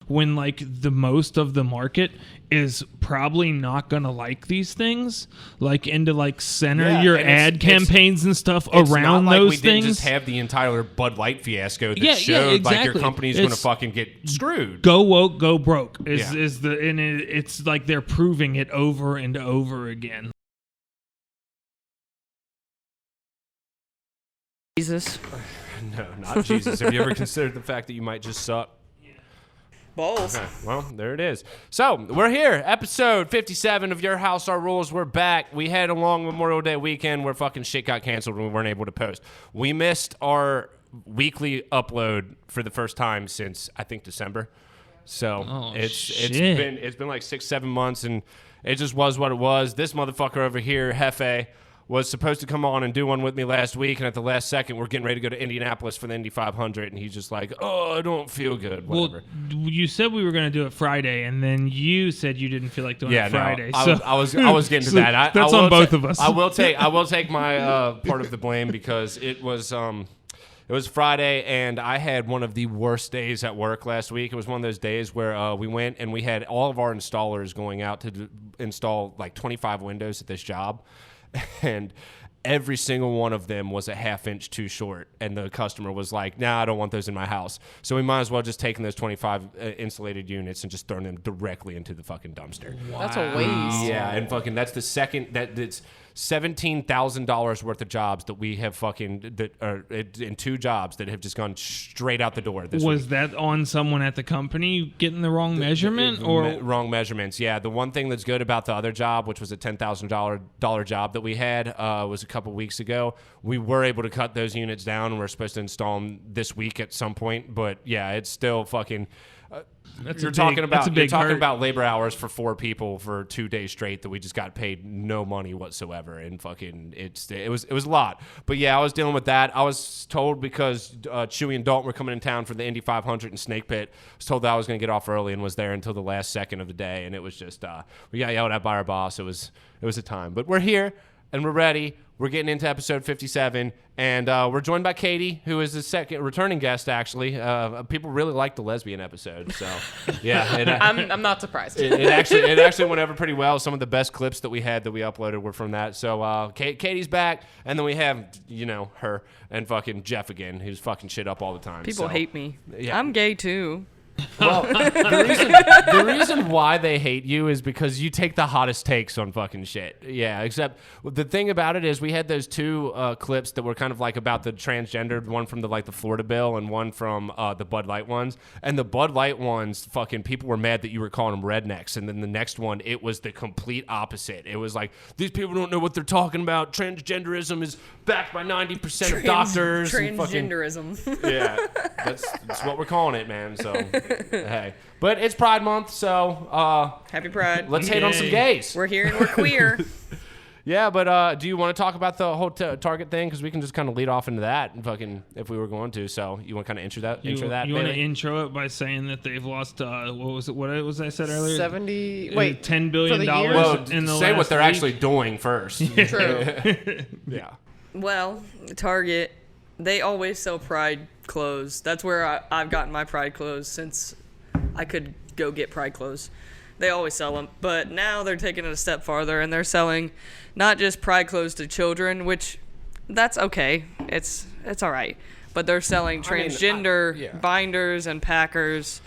when like the most of the market is probably not gonna like these things, like, and to like center your ad campaigns and stuff around not like those we things. Didn't just have the entire Bud Light fiasco that showed exactly. like your company's going to fucking get screwed. Go woke, go broke it's like they're proving it over and over again. Jesus. No, not Jesus. Have you ever considered the fact that you might just suck? Balls. Okay, well, there it is. So, we're here. Episode 57 of Your House, Our Rules. We're back. We had a long Memorial Day weekend where fucking shit got canceled and we weren't able to post. We missed our weekly upload for the first time since, I think, December. So, it's been like 6-7 months, and it just was what it was. This motherfucker over here, Hefe, was supposed to come on and do one with me last week, and at the last second, we're getting ready to go to Indianapolis for the Indy 500, and he's just like, oh, I don't feel good, whatever. Well, you said we were going to do it Friday, and then you said you didn't feel like doing it Friday. No, I was getting to that. That's on both of us. I will take my part of the blame because it was Friday, and I had one of the worst days at work last week. It was one of those days where we went and we had all of our installers going out to install like 25 windows at this job. And every single one of them was a half-inch too short. And the customer was like, nah, I don't want those in my house. So we might as well just taking those 25 insulated units and just throwing them directly into the fucking dumpster. Wow. That's a waste. Yeah, and fucking that's the second, it's $17,000 worth of jobs that we have in 2 jobs that have just gone straight out the door this week. Was that on someone at the company getting the wrong measurement? Wrong measurements, yeah. The one thing that's good about the other job, which was a $10,000 job that we had, was a couple weeks ago. We were able to cut those units down, and we're supposed to install them this week at some point. But yeah, it's still fucking... You're talking about labor hours for 4 people for 2 days straight that we just got paid no money whatsoever, and fucking it was a lot. But yeah, I was dealing with that. I was told because Chewy and Dalton were coming in town for the Indy 500 in Snake Pit. I was told that I was going to get off early and was there until the last second of the day, and it was just we got yelled at by our boss. It was a time, but we're here and we're ready. We're getting into episode 57, and we're joined by Katie, who is the second returning guest, actually. People really liked the lesbian episode, so yeah. I'm not surprised. It actually went over pretty well. Some of the best clips that we had that we uploaded were from that. So Katie's back, and then we have, her and fucking Jeff again, who's fucking shit up all the time. People hate me. Yeah. I'm gay, too. Well, the reason why they hate you is because you take the hottest takes on fucking shit. Yeah, except the thing about it is we had those 2 clips that were kind of like about the transgender, one from the Florida bill and one from the Bud Light ones. And the Bud Light ones, fucking people were mad that you were calling them rednecks. And then the next one, it was the complete opposite. It was like, these people don't know what they're talking about. Transgenderism is backed by 90% of doctors. Transgenderism. Yeah, that's what we're calling it, man. So, hey. But it's Pride Month, so... Happy Pride. Let's hate on some gays. We're here and we're queer. Yeah, but do you want to talk about the whole Target thing? Because we can just kind of lead off into that, and fucking if we were going to. So you want to kind of intro that? You want to intro it by saying that they've lost what was it? What was I said earlier? $10 billion in the say last what they're week. actually doing first. True. Yeah. Well, Target, they always sell Pride clothes. That's where I've gotten my Pride clothes since I could go get Pride clothes. They always sell them, but now they're taking it a step farther, and they're selling not just Pride clothes to children, which that's okay. It's all right. But they're selling transgender binders and packers,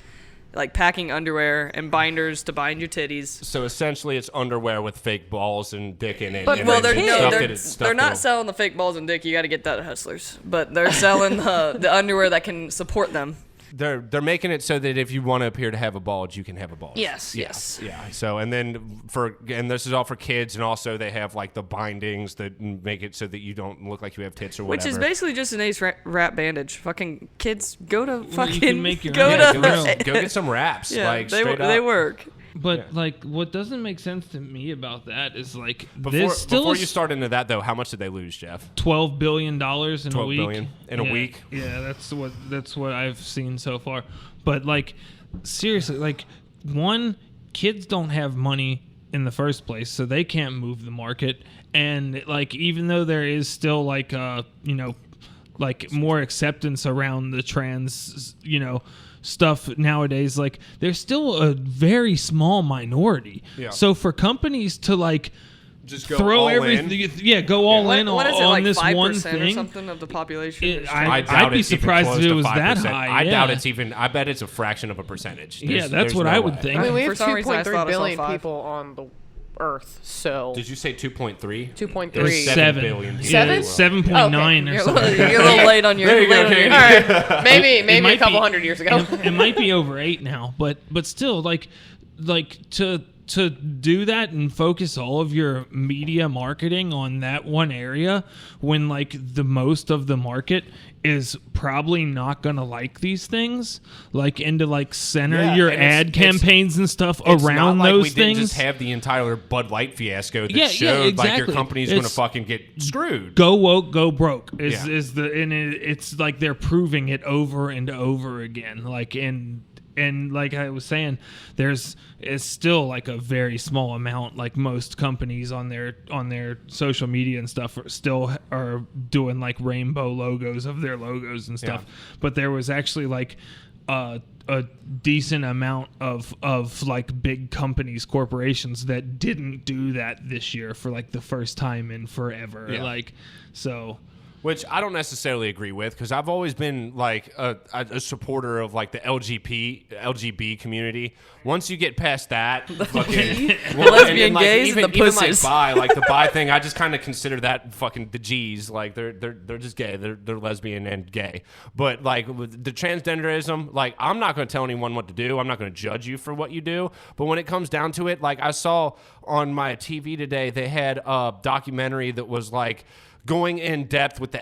like packing underwear and binders to bind your titties. So essentially, it's underwear with fake balls and dick in it. But they're not selling the fake balls and dick. You got to get that at Hustlers. But they're selling the underwear that can support them. They're making it so that if you want to appear to have a bulge, you can have a bulge. Yes. Yeah. So and this is all for kids, and also they have like the bindings that make it so that you don't look like you have tits or whatever. Which is basically just an ace wrap bandage. Fucking kids, go to fucking you can make your go get some wraps. Yeah, like straight up. They work. But like, what doesn't make sense to me about that is like before you start into that though, how much did they lose, Jeff? $12 billion in a week. $12 billion in a week. Yeah, that's what I've seen so far. But like, seriously, like, kids don't have money in the first place, so they can't move the market. And like, even though there is still like like more acceptance around the stuff nowadays, like there's still a very small minority. Yeah. So for companies to like Just go throw all everything, go all in What is it, on like this 5% one or thing. something of the population? It- is I- trans? I doubt I'd be it's even surprised close if it to was that 5%. high, I yeah. doubt it's even. I bet it's a fraction of a percentage. Yeah, that's There's what no I would way. think. I mean, we For have some reason, I 2.3 thought I saw billion 5. people on the Earth, so Did you say 2.3? 2.3. There's 7 billion people. Seven? in the world. 7.9 or You're a something. little, you're a little late on your. There you go, late on your- Katie. All right, maybe might a couple be- hundred years ago. It might be over 8 now, but still, like to do that and focus all of your media marketing on that one area when like the most of the market is probably not gonna like these things, like, and to like center Yeah, your and it's- ad campaigns and stuff It's around not like those we things. didn't just have the entire Bud Light fiasco that Yeah, showed like your exactly. company's going to It's- fucking get screwed. Go woke, go broke is Yeah. is the and it's like they're proving it over and over again. Like and like I was saying, it's still like a very small amount. Like most companies on their social media and stuff are doing like rainbow logos of their logos and stuff. Yeah. But there was actually like a decent amount of like big companies, corporations that didn't do that this year for like the first time in forever. Yeah. Like so. Which I don't necessarily agree with because I've always been like a supporter of like the LGB community. Once you get past that, fucking lesbian, gays, and the even like pussies. bi, like the bi thing, I just kind of consider that fucking the G's. Like they're just gay. They're lesbian and gay. But like with the transgenderism, like I'm not going to tell anyone what to do. I'm not going to judge you for what you do. But when it comes down to it, like I saw on my TV today, they had a documentary that was like going in depth with the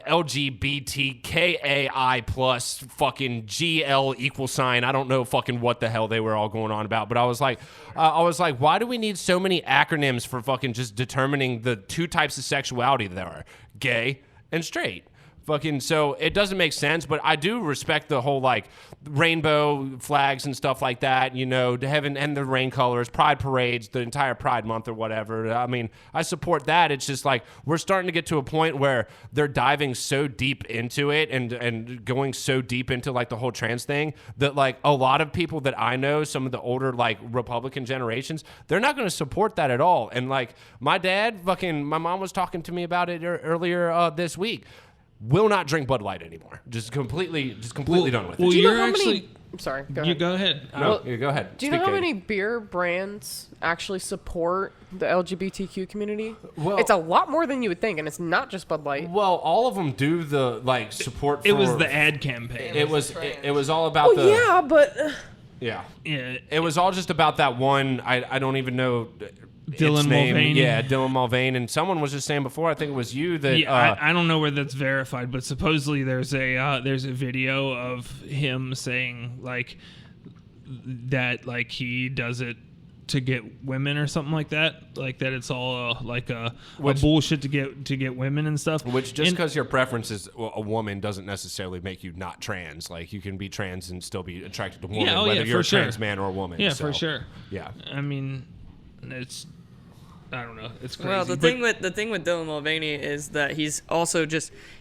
LGBTKAI plus fucking GL equal sign. I don't know fucking what the hell they were all going on about, but I was like, why do we need so many acronyms for fucking just determining the two types of sexuality there are, gay and straight? Fucking, so it doesn't make sense, but I do respect the whole like rainbow flags and stuff like that, you know, to heaven and the rain colors, pride parades, the entire Pride Month or whatever. I mean, I support that. It's just like we're starting to get to a point where they're diving so deep into it and going so deep into like the whole trans thing that like a lot of people that I know, some of the older like Republican generations, they're not going to support that at all. And like my mom was talking to me about it earlier this week. Will not drink Bud Light anymore. Just completely done with it. Well, Do you know you're how actually. many? I'm sorry. Go You ahead. go ahead. No, you go ahead. Do you know Speak, how Katie. many beer brands actually support the LGBTQ community? Well- It's a lot more than you would think, and it's not just Bud Light. Well, all of them do the like support. It was for- the ad campaign. It was all about the. Yeah, but Yeah. Yeah. It was all just about that one. I don't even know. Dylan its name. Mulvaney. Yeah, Dylan Mulvaney. And someone was just saying before. I think it was you that. Yeah, I don't know where that's verified, but supposedly there's a video of him saying like that, like he does it to get women or something like that it's all a bullshit to get women and stuff. Which just And- because your preference is a woman doesn't necessarily make you not trans. Like you can be trans and still be attracted to women, Yeah, oh, whether yeah, you're for a sure. trans man or a woman. yeah, so, for sure. Yeah. I mean, I don't know. It's crazy. Well, the thing with Dylan Mulvaney is that he's also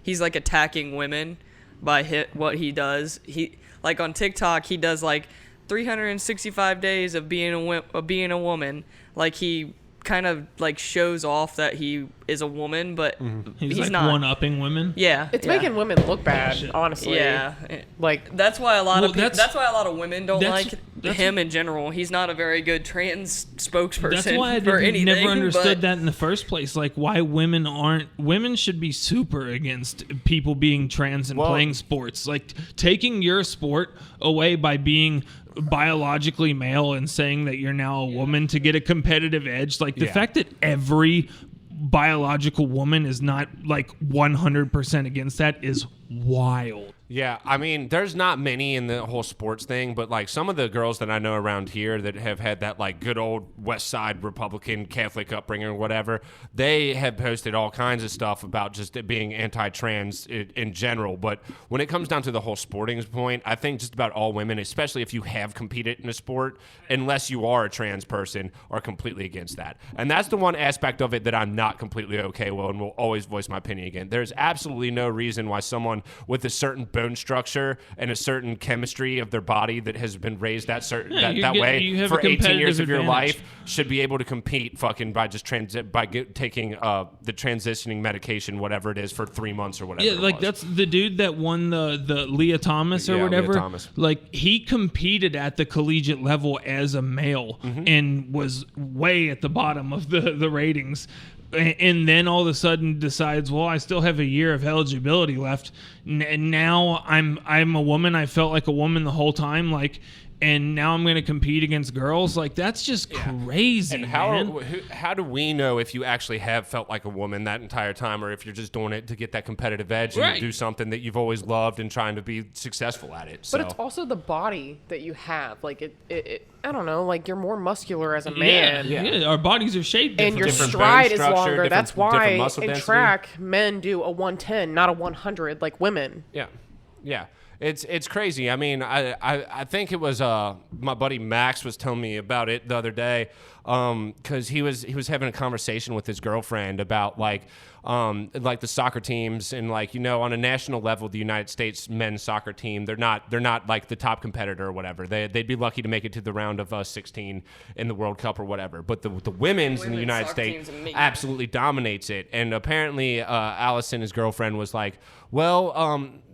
he's like attacking women by what he does. He like on TikTok he does like 365 days of being a woman. Like he kind of like shows off that he is a woman, but he's like not. one-upping women. Yeah, it's yeah. making women look bad, honestly. Yeah, Like, that's why a lot Well, of that's women don't that's- like that's- him in general. He's not a very good trans spokesperson That's why I for anything. never understood but that in the first place. Like, why women should be super against people being trans and Well- playing sports. Like, taking your sport away by being biologically male and saying that you're now a woman to get a competitive edge. Like, the Yeah. fact that every biological woman is not like 100% against that is wild. Yeah, I mean, there's not many in the whole sports thing, but like some of the girls that I know around here that have had that like good old West Side Republican Catholic upbringing or whatever, they have posted all kinds of stuff about just it being anti-trans in general. But when it comes down to the whole sporting point, I think just about all women, especially if you have competed in a sport, unless you are a trans person, are completely against that. And that's the one aspect of it that I'm not completely okay with and will always voice my opinion again. There's absolutely no reason why someone with a certain bone structure and a certain chemistry of their body that has been raised that certain you that get- way you have for a 18 years of competitive your advantage. life should be able to compete fucking by just taking the transitioning medication, whatever it is, for 3 months or whatever. Yeah, it like was. that's the dude that won the Leah Thomas or Yeah, Leah whatever. Thomas. Like he competed at the collegiate level as a male Mm-hmm. and was way at the bottom of the ratings. And then all of a sudden decides, well, I still have a year of eligibility left. And now I'm a woman. I felt like a woman the whole time. Like, and now I'm going to compete against girls. Like, that's just crazy, And man. how do we know if you actually have felt like a woman that entire time, or if you're just doing it to get that competitive edge and Right. do something that you've always loved and trying to be successful at it? So. But it's also the body that you have. Like it I don't know. Like you're more muscular as a Yeah, man. yeah, our bodies are shaped And different. your Different bone stride is structure, longer. different- That's different why muscle in density. track men do a 110, not a 100 like women. Yeah. It's crazy. I mean, I think it was my buddy Max was telling me about it the other day, because he was having a conversation with his girlfriend about like the soccer teams, and like, you know, on a national level, the United States men's soccer team, they're not like the top competitor or whatever. They'd be lucky to make it to the round of 16 in the World Cup or whatever. But the women's in the Women's United soccer States team's amazing. absolutely dominates it. And apparently Allison, his girlfriend, was like, well,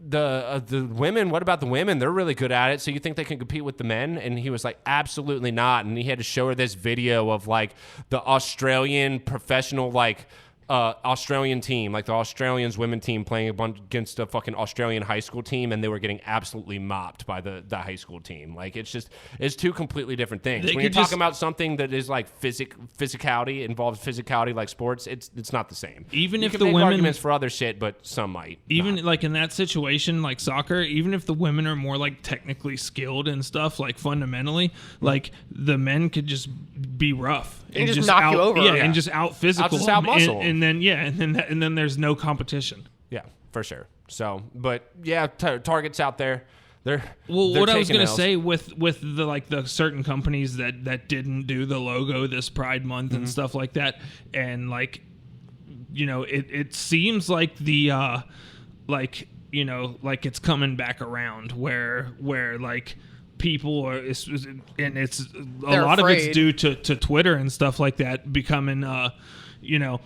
the women, what about the women? They're really good at it. So you think they can compete with the men? And he was like, absolutely not. And he had to show her this video of like the Australian professional, like Australian team, like the Australians women team playing against a fucking Australian high school team, and they were getting absolutely mopped by the high school team. Like it's two completely different things. They When you're could just- talking about something that is like physicality, involves physicality like sports, it's not the same. Even You if can the make women- arguments for other shit, but some might. Even not. like in that situation, like soccer, even if the women are more like technically skilled and stuff, like fundamentally, like the men could just be rough and just knock you over. Yeah, Yeah. and just out physical, Just out-muscle 'em. and then and then there's no competition. Yeah, for sure. So, but yeah, Target's out there. They're What I was taking gonna L's. say with the like the certain companies that didn't do the logo this Pride Month and stuff like that, and like, you know, it seems like the like, you know, like it's coming back around where like people are, and it's a They're lot of afraid. it's due to Twitter and stuff like that becoming you know,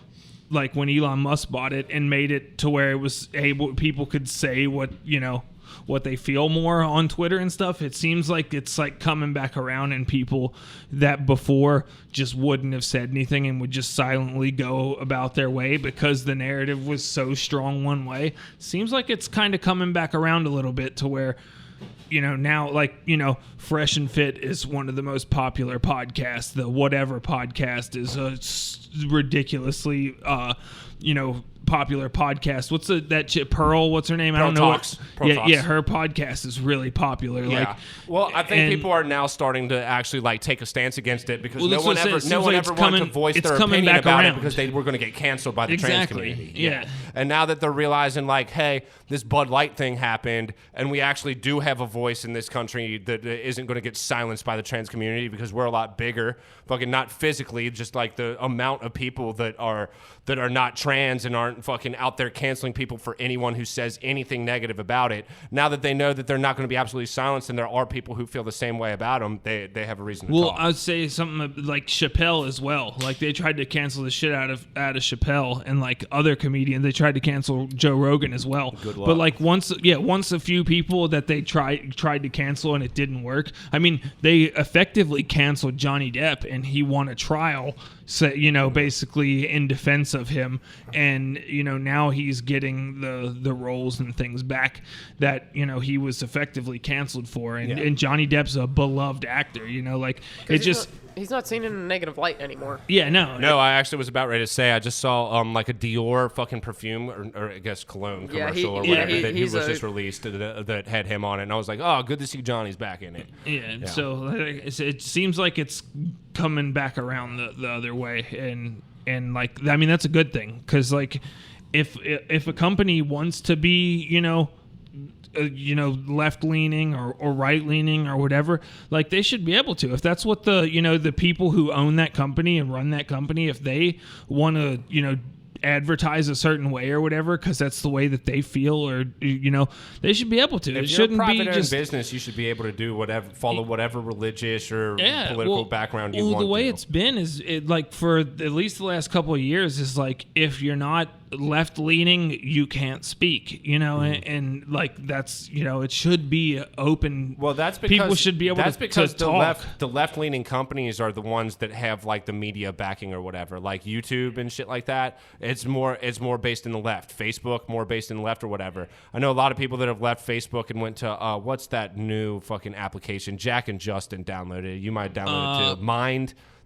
like when Elon Musk bought it and made it to where it was able, people could say what, you know, what they feel more on Twitter and stuff. It seems like it's like coming back around, and people that before just wouldn't have said anything and would just silently go about their way because the narrative was so strong one way. Seems like it's kind of coming back around a little bit to where, you know, now, like, you know, Fresh and Fit is one of the most popular podcasts. The Whatever podcast is a ridiculously, you know, popular podcast. What's that chick, Pearl? What's her name? I Pearl don't know. Talks. Pearl Talks. Yeah, her podcast is really popular. Yeah. Like, Well, I think and- people are now starting to actually like take a stance against it, because Well, no that's one what I'm saying. ever, It no seems one like ever it's wanted to coming- voice it's their coming opinion back about around. it because they were going to get canceled by the trans Exactly. community. Yeah. And now that they're realizing, like, hey, this Bud Light thing happened, and we actually do have a voice in this country that isn't going to get silenced by the trans community because we're a lot bigger, fucking not physically, just like the amount of people that are not trans and aren't fucking out there canceling people for anyone who says anything negative about it. Now that they know that they're not going to be absolutely silenced, and there are people who feel the same way about them, they have a reason to well, talk. I would say something like Chappelle as well. Like they tried to cancel the shit out of Chappelle, and like other comedians, they tried to cancel Joe Rogan as well. Good luck. But like once a few people that they tried to cancel and it didn't work. I mean, they effectively canceled Johnny Depp, and he won a trial. So, you know, basically in defense of him, and you know, now he's getting the roles and things back that, you know, he was effectively canceled for, and Johnny Depp's a beloved actor, you know, like it just He's not seen in a negative light anymore. No, I actually was about ready to say I just saw like a Dior fucking perfume or I guess cologne Yeah, commercial or he- whatever yeah, that he's was a- just released that had him on it, and I was like, oh, good to see Johnny's back in it. Yeah, so like, it seems like it's coming back around the other way, and like, I mean, that's a good thing, because like if a company wants to be, you know, left leaning or right leaning or whatever, like they should be able to. If that's what the people who own that company and run that company, if they want to, advertise a certain way or whatever because that's the way that they feel, or they should be able to. If It you're shouldn't a be private just business. You should be able to do whatever, follow whatever religious or political background you want. The way to. it's been is like for at least the last couple of years is like if you're not left leaning, you can't speak. And like that's it should be open. Well, that's because people should be able that's to because talk. the left leaning companies are the ones that have like the media backing or whatever, like YouTube and shit like that. It's more based in the left. Facebook more based in the left or whatever. I know a lot of people that have left Facebook and went to what's that new fucking application? Jack and Justin downloaded it. You might download it too.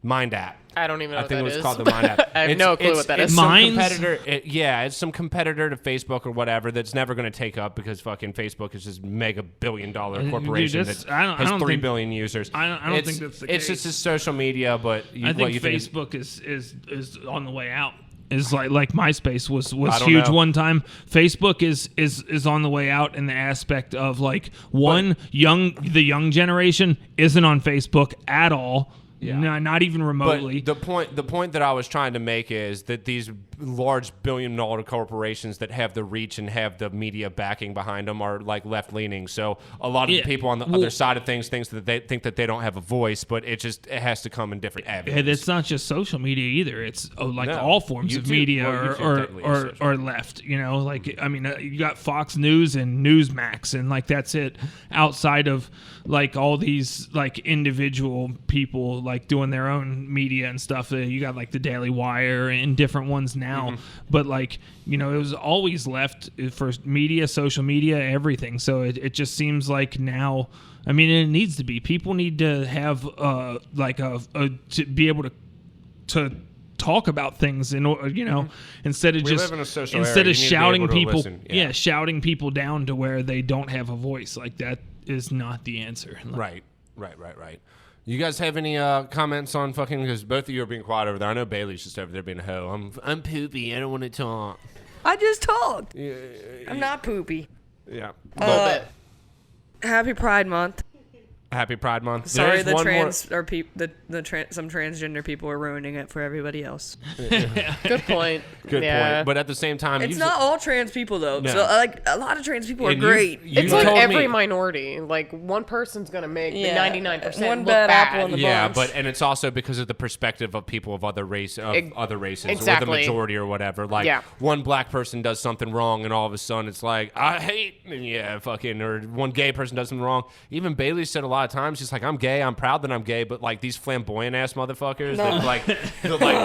Mind app. I don't even know I what think that it was is. called the Mind app. I have no clue what that is. It's some Minds? competitor. It's some competitor to Facebook or whatever that's never going to take up because fucking Facebook is this mega $billion corporation that's- that has 3 billion users. I don't think that's the case. It's just a social media, but I think Facebook is on the way out. Is like MySpace was huge one time. Facebook is on the way out in the aspect of like the young generation isn't on Facebook at all. Yeah. No, not even remotely. But the point that I was trying to make is that these large billion-dollar corporations that have the reach and have the media backing behind them are like left-leaning. So a lot of the people on the other side of things think that they don't have a voice, but it has to come in different avenues. And it's not just social media either. It's all forms of YouTube- media well, YouTube or left. Like I mean, you got Fox News and Newsmax, and like that's it. Outside of like all these like individual people like doing their own media and stuff, you got like the Daily Wire and different ones now. But like it was always left for media, social media, everything. So it just seems like now. I mean, it needs to be. People need to have to be able to talk about things instead of live in a social instead era. of You need to be shouting able to people listen. shouting people down to where they don't have a voice. Like that is not the answer. Right. You guys have any comments on fucking, because both of you are being quiet over there. I know Bailey's just over there being a hoe. I'm poopy. I don't want to talk. I just talked. I'm not poopy. Yeah. A little bit. Happy Pride Month. Happy Pride Month. Sorry, There's some one transgender people are ruining it for everybody else. Good point. Good Yeah. point. But at the same time, It's not all trans people though. No. So like a lot of trans people are and great. It's like told every me- minority. Like one person's gonna make Yeah. the 99% One look bad bad. apple in the Yeah, bunch. and it's also because of the perspective of people of other races, or Exactly. the majority or whatever. Like one black person does something wrong, and all of a sudden it's like I hate, or one gay person does something wrong. Even Bailey said a lot of times, she's like, I'm gay, I'm proud that I'm gay, but like these flamboyant ass motherfuckers that like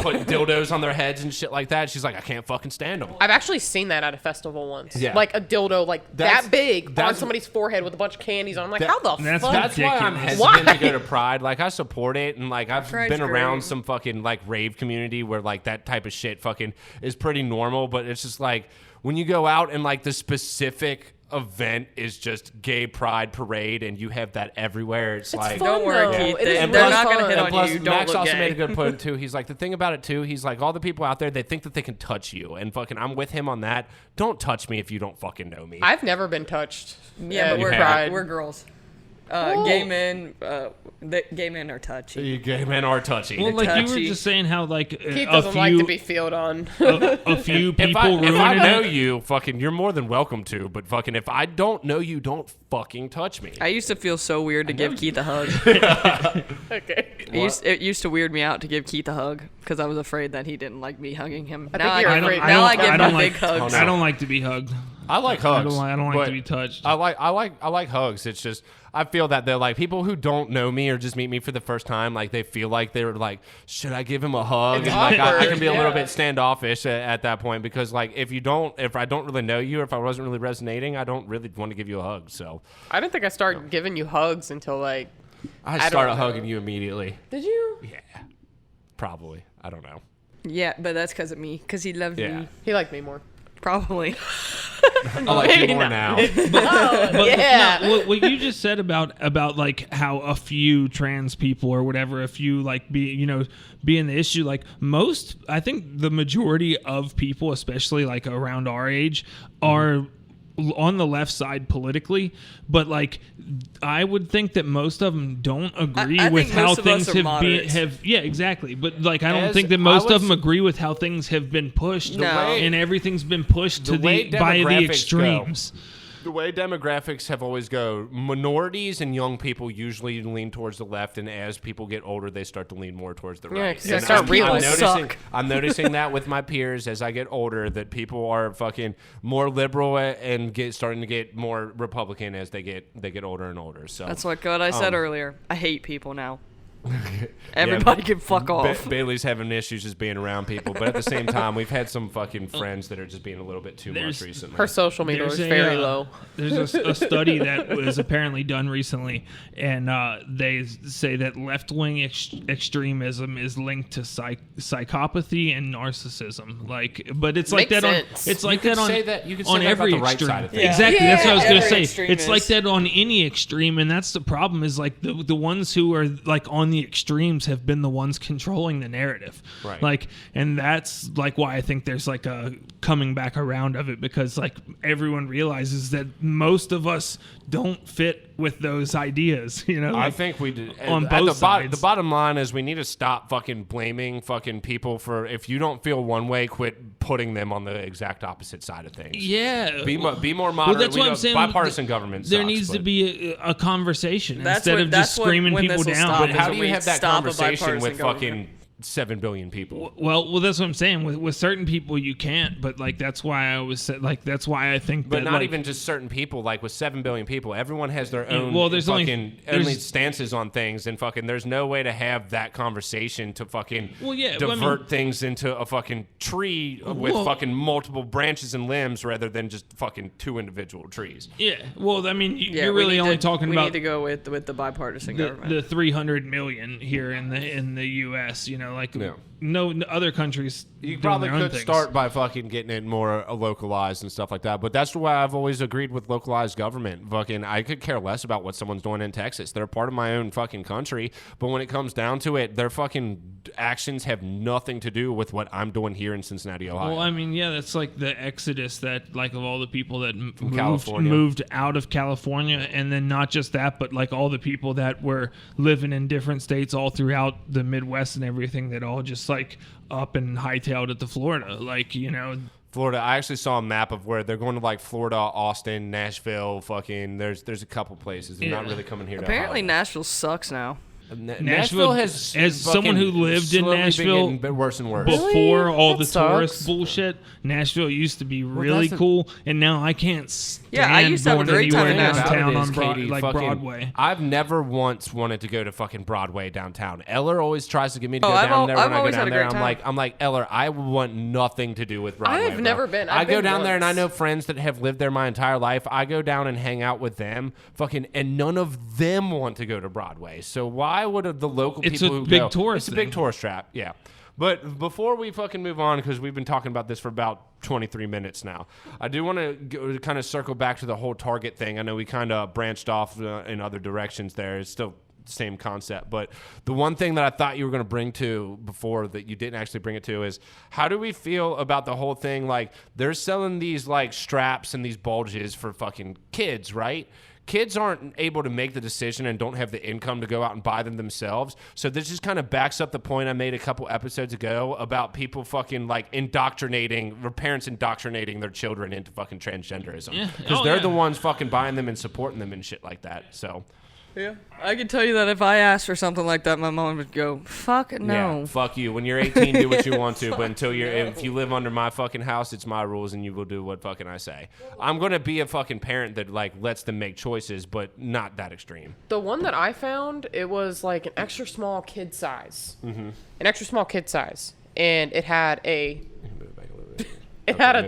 put dildos on their heads and shit like that. She's like, I can't fucking stand them. I've actually seen that at a festival once. Yeah. Like a dildo like that big on that's- somebody's forehead with a bunch of candies on. I'm like, how the that's fuck? That's why I'm ridiculous. hesitant to go to Pride. Like, I support it, and like I've Pride's been around great. some fucking like rave community where like that type of shit fucking is pretty normal. But it's just like when you go out and like the specific event is just gay pride parade, and you have that everywhere. It's like, fun, Don't worry, though. Keith. It is They're really not gonna fun. hit and on plus, you. Don't Max look also gay. made a good point too. He's like, the thing about it too, he's like, all the people out there, they think that they can touch you, and fucking, I'm with him on that. Don't touch me if you don't fucking know me. I've never been touched. Yeah, but You we're have. we're girls. Gay men, gay men are touchy. Gay men are touchy. Well, like you were touchy. just saying how like Keith a doesn't few like to be feeled on. a few people if I ruining know it. you, fucking, you're more than welcome to. But fucking, if I don't know you, don't fucking touch me. I used to feel so weird to give Keith a hug. Okay. It used to weird me out to give Keith a hug because I was afraid that he didn't like me hugging him. I Now think you're give afraid- him- now I give him like, big hugs. no. I don't like to be hugged. I like hugs. I don't like but to be touched. I like hugs. It's just I feel that they're like people who don't know me or just meet me for the first time. Like they feel like they're like, should I give him a hug? It's And like I awkward, can be a little yeah. bit standoffish at that point because like if I don't really know you, or if I wasn't really resonating, I don't really want to give you a hug. So I didn't think I started giving you hugs until like. I don't started know. hugging you immediately. Did you? Yeah, probably. I don't know. Yeah, but that's because of me. Because he loved Yeah. me. He liked me more. Probably. I like you Maybe more not. now. But Yeah. no, what you just said about like how a few trans people or whatever, a few like being the issue, like I think the majority of people, especially like around our age, are on the left side politically, but like I would think that most of them don't agree I with think how most of us things are have moderates. yeah, exactly. But like I don't As think that I most would of them s- agree with how things have been pushed, No. and everything's been pushed The to way by the demographics extremes. The way demographics have always go, minorities and young people usually lean towards the left, and as people get older, they start to lean more towards the right. 'cause they And start realizing- I'm noticing that with my peers as I get older, that people are fucking more liberal and starting to get more Republican as they get older and older. So That's what I said earlier. I hate people now. Everybody can fuck off. Bailey's having issues just being around people, but at the same time, we've had some fucking friends that are just being a little bit too much recently. Her social media is There's very low. There's a study that was apparently done recently, and they say that left-wing extremism is linked to psychopathy and narcissism. Like, but it's like Makes that sense. on it's like You could that on say that- you could say on that about every the right extreme. side of things. Exactly, that's what I was Yeah, gonna every say. extreme It's like is. that on any extreme, and that's the problem. Is like the ones who are like on the extremes have been the ones controlling the narrative. Right. Like, and that's like why I think there's like a coming back around of it, because like everyone realizes that most of us don't fit with those ideas. You know, I like, think we did. on At both sides. The bottom line is we need to stop fucking blaming fucking people for, if you don't feel one way, quit putting them on the exact opposite side of things. yeah. Be more Well, moderate. that's what I'm saying. Bipartisan government There sucks, needs to but- be a conversation That's instead what- of just that's what- screaming when people this will down. stop But is How when do you we have that stop a conversation bipartisan with government. fucking 7 billion people? well, that's what I'm saying. With certain people, you can't. But like that's why I always said like that's why I think But that not like, even just certain people. Like with 7 billion people, everyone has their own well, there's only- fucking there's- stances on things, and fucking there's no way to have that conversation to fucking Well, yeah, well, I mean- divert things into a fucking tree with Well- fucking multiple branches and limbs rather than just fucking 2 individual trees. Yeah. Well, I mean, Yeah, you're we really need only to- talking we about need to go with the bipartisan government. the 300 million here in the U.S. You know, like Yeah. no other countries. You doing probably their own could things. start by fucking getting it more localized and stuff like that. But that's why I've always agreed with localized government. Fucking, I could care less about what someone's doing in Texas. They're part of my own fucking country. But when it comes down to it, their fucking actions have nothing to do with what I'm doing here in Cincinnati, Ohio. Well, I mean, yeah, that's like the exodus that, like, of all the people that California. moved out of California, and then not just that, but like all the people that were living in different states all throughout the Midwest and everything, that all just like up and hightailed it to Florida, like, you know. Florida, I actually saw a map of where they're going to, like Florida, Austin, Nashville, fucking. There's a couple places. They're not Yeah. really coming here. Apparently, to Nashville sucks now. Nashville has, as someone who fucking lived in slowly been Nashville getting bit worse and worse. before all That the sucks. tourist bullshit, Nashville used to be really that's the- cool, and now I can't stand Yeah, I used to have a going great time anywhere in Nashville. downtown About it on is, Katie, like fucking- Broadway. I've never once wanted to go to fucking Broadway downtown. Eller always tries to get me to Oh, go I've down there when I've I go always had down a there. great time. I'm like Eller, I want nothing to do with Broadway. I've bro. never been. I I've go been down there and I once. know friends that have lived there my entire life. I go down and hang out with them, fucking, and none of them want to go to Broadway. So why would the local It's people a who big go? tourist It's a big thing. tourist trap. Yeah. But before we fucking move on, because we've been talking about this for about 23 minutes now, I do want to kind of circle back to the whole Target thing. I know we kind of branched off in other directions there. It's still the same concept. But the one thing that I thought you were going to bring to before that you didn't actually bring it to is, how do we feel about the whole thing? Like, they're selling these like straps and these bulges for fucking kids, right? Kids aren't able to make the decision and don't have the income to go out and buy them themselves. So this just kind of backs up the point I made a couple episodes ago about people fucking like indoctrinating, or parents indoctrinating their children into fucking transgenderism. Yeah. Because Oh, they're yeah. the ones fucking buying them and supporting them and shit like that. So Yeah, I can tell you that if I asked for something like that, my mom would go, "Fuck no." yeah, fuck you. When you're 18, do what you want to. But until if you live under my fucking house, it's my rules and you will do what fucking I say. I'm going to be a fucking parent that like lets them make choices, but not that extreme. The one that I found, it was like an extra small kid size. Mm-hmm. An extra small kid size. And it had a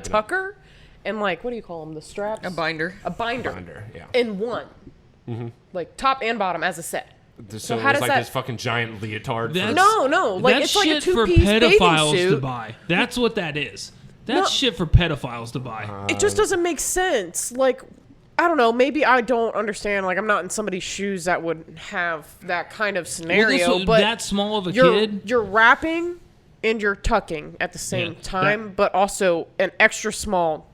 tucker and like, what do you call them? The straps? A binder. A binder. Under, yeah. In one. Like top and bottom as a set. So how it was does like that- this fucking giant leotard. That's- No. Like that's it's like a shit for two-piece bathing pedophiles to suit. buy. That's what that is. That's No. shit for pedophiles to buy. It just doesn't make sense. Like, I don't know. Maybe I don't understand. Like, I'm not in somebody's shoes that would have that kind of Well, scenario. this, but that small of a you're kid. you're wrapping and you're tucking at the same Yeah, time, that- but also an extra small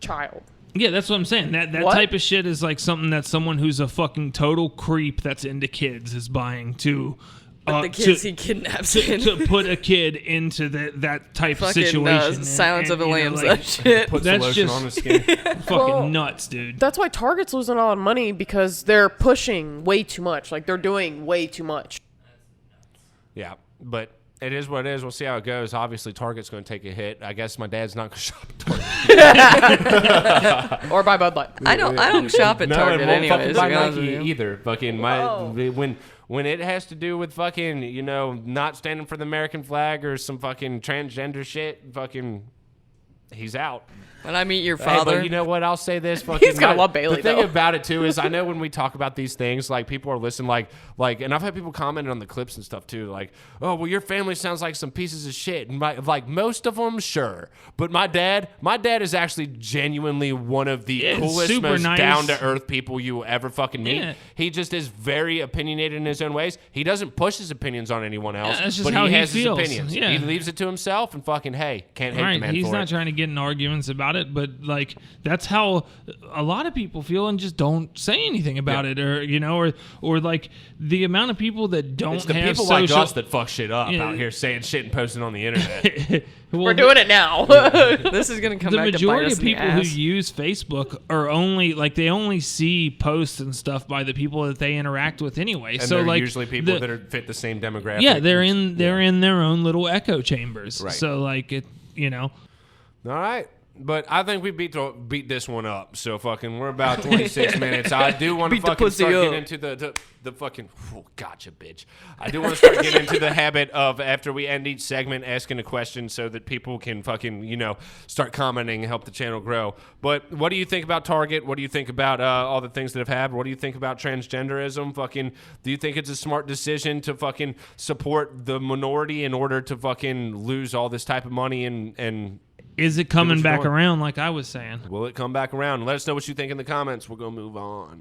child. Yeah, that's what I'm saying. That What? type of shit is like something that someone who's a fucking total creep that's into kids is buying to. The kids he kidnaps in. To put a kid into that type of Fucking situation. Silence of the you know, Lambs, like, that shit. Puts That's the lotion just- on his skin. fucking Well, nuts, dude. That's why Target's losing all the money because they're pushing way too much. Like they're doing way too much. Yeah, but it is what it is. We'll see how it goes. Obviously, Target's going to take a hit. I guess my dad's not going to shop at Target. Or buy Bud Light. I don't shop at Target and won't fucking anyways. to buy be honest Nike with you. either. Fucking when it has to do with fucking not standing for the American flag or some fucking transgender shit, fucking he's out. When I meet your Hey, father, but you know what? I'll say this. Fucking He's gonna love Bailey, The thing though. about it too is, I know when we talk about these things, like people are listening, like, and I've had people comment on the clips and stuff too, like, oh, well, your family sounds like some pieces of shit. And like most of them, sure, but my dad is actually genuinely one of the coolest, super most nice. down to earth people you will ever fucking meet. Yeah. He just is very opinionated in his own ways. He doesn't push his opinions on anyone else, Yeah, that's just but how he he has feels. his opinions. Yeah. He leaves it to himself, and fucking hey, can't hate the Right, man he's for not it. trying to get in arguments about it, but like that's how a lot of people feel and just don't say anything about Yeah. it, or like the amount of people that don't It's the have people social. like us that fuck shit up Yeah. out here saying shit and posting on the internet. Well, We're doing it now. this is gonna come the back to bite majority us of in the people who ass. use Facebook are only like they only see posts and stuff by the people that they interact with anyway. And so they're like usually people the- that are fit the same demographic. yeah, they're in their own little echo chambers. Right. So like it, All right. But I think we beat this one up. So fucking we're about 26 minutes. I do want to Beat the fucking pussy start up. getting into the fucking gotcha, bitch. I do want to start getting into the habit of, after we end each segment, asking a question so that people can fucking start commenting and help the channel grow. But what do you think about Target? What do you think about all the things that have happened? What do you think about transgenderism? Fucking, do you think it's a smart decision to fucking support the minority in order to fucking lose all this type of money and is it coming you're back doing. around like I was saying? will it come back around? Let us know what you think in the comments. We're going to move on.